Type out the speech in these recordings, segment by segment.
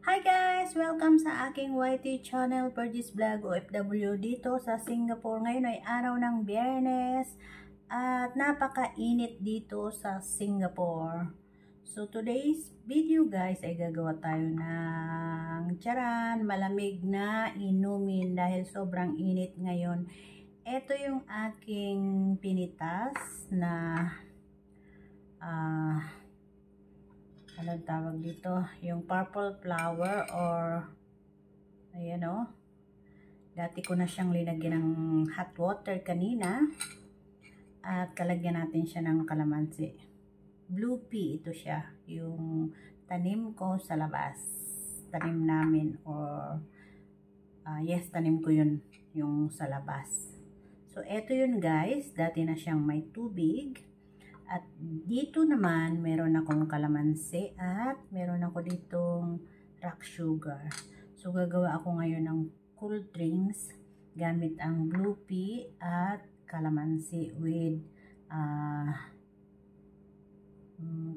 Hi guys! Welcome sa aking YT channel for this vlog OFW dito sa Singapore. Ngayon ay araw ng Biyernes at napakainit dito sa Singapore. So today's video guys ay gagawa tayo ng charan, malamig na inumin dahil sobrang init ngayon. Ito yung aking pinitas na anong tawag dito, yung purple flower or ayan o. Dati ko na siyang linagyan ng hot water kanina at kalagyan natin siya ng kalamansi. Blue pea ito siya, yung tanim ko sa labas, tanim namin or yes, tanim ko yun yung sa labas. So eto yun guys, dati na siyang may tubig. At dito naman, meron akong kalamansi at meron ako ditong rock sugar. So, gagawa ako ngayon ng cool drinks gamit ang blue pea at kalamansi with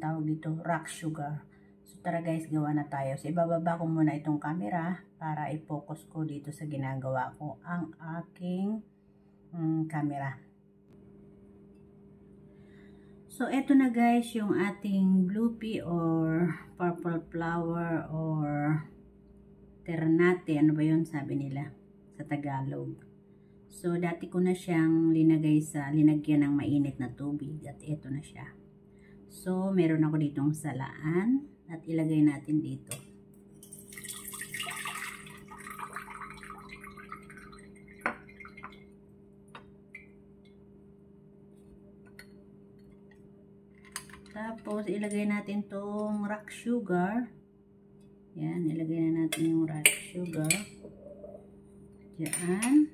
tawag dito, rock sugar. So, tara guys, gawa na tayo. So, ibababa ko muna itong camera para i-focus ko dito sa ginagawa ko ang aking camera. So, eto na guys yung ating blue pea or purple flower or ternate. Ano ba yun sabi nila sa Tagalog? So, dati ko na siyang linagyan ng mainit na tubig at eto na siya. So, meron ako ditong salaan at ilagay natin dito. Tapos, ilagay natin tong rock sugar. Yan, ilagay na natin yung rock sugar. Diyan.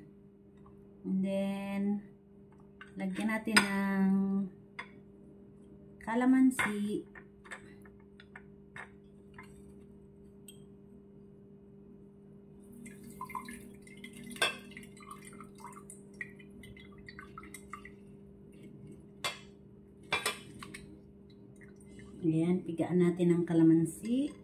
And then, lagyan natin ng kalamansi. Ayan, pigaan natin ang kalamansi.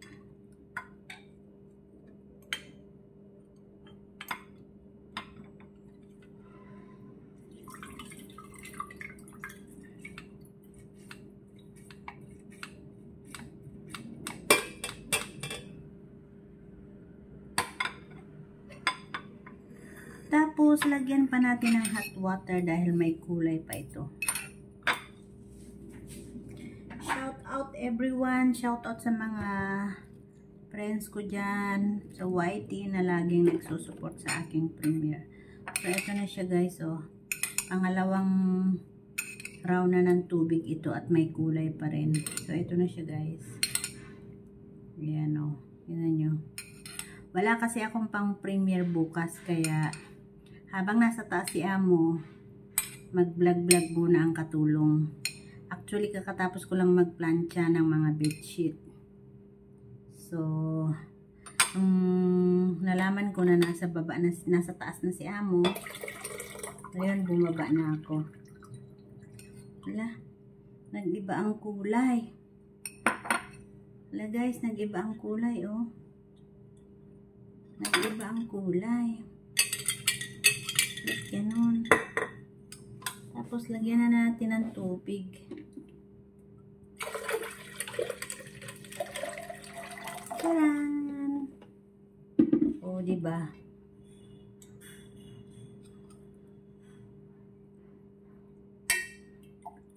Tapos, lagyan pa natin ng hot water dahil may kulay pa ito. Shout out everyone, shout out sa mga friends ko dyan sa YT na laging nagsusupport sa aking premiere. So, ito na siya guys, oh. Pangalawang round na ng tubig ito at may kulay pa rin. So, ito na siya guys. Ayan, oh. Tingnan nyo. Wala kasi akong pang premiere bukas, kaya habang nasa taas si Amo, mag-vlog-vlog muna ang katulong. Actually, kakatapos ko lang magplancha ng mga bedsheet. So, nalaman ko na nasa taas na si Amo. Ayun, bumaba na ako. Wala, nag-iba ang kulay. Wala guys, nag-iba ang kulay, oh. Nag-iba ang kulay. Ganun. Tapos, lagyan na natin ng tubig. Taran! O, diba?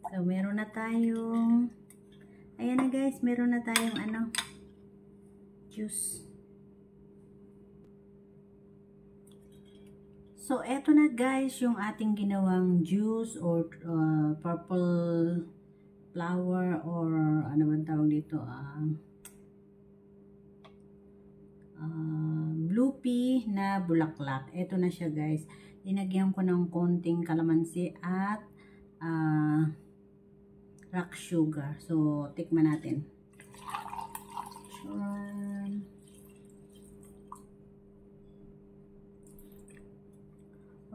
So, meron na tayong ayan na guys, meron na tayong juice. So, eto na guys yung ating ginawang juice or purple flower or ano bang tawag dito, blue pea na bulaklak. Eto na siya guys. Linagyan ko ng konting kalamansi at rock sugar. So, tikman natin.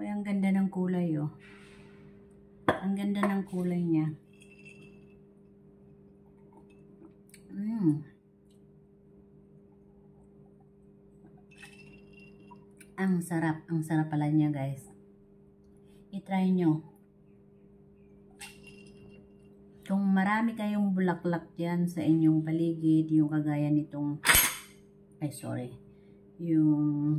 Ay, ang ganda ng kulay, oh. Ang ganda ng kulay niya. Ang sarap pala niya guys. I-try nyo. Kung marami kayong bulaklak dyan sa inyong paligid, yung kagaya nitong, yung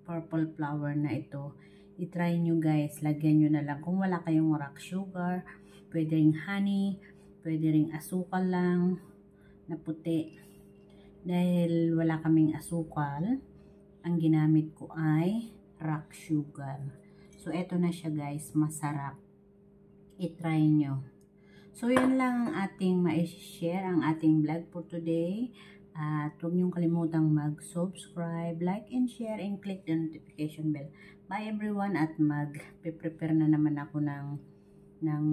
purple flower na ito, i-try nyo guys, lagyan nyo na lang. Kung wala kayong rock sugar, pwede ring honey, pwede ring asukal lang na puti. Dahil wala kaming asukal, ang ginamit ko ay rock sugar. So, eto na siya guys, masarap. I-try nyo. So, yun lang ang ating ma-share, ang ating vlog for today. At huwag niyong kalimutang mag-subscribe, like, and share, and click the notification bell. Bye everyone, at mag-prepare na naman ako ng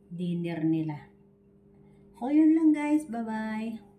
dinner nila. So, yun lang guys. Bye-bye.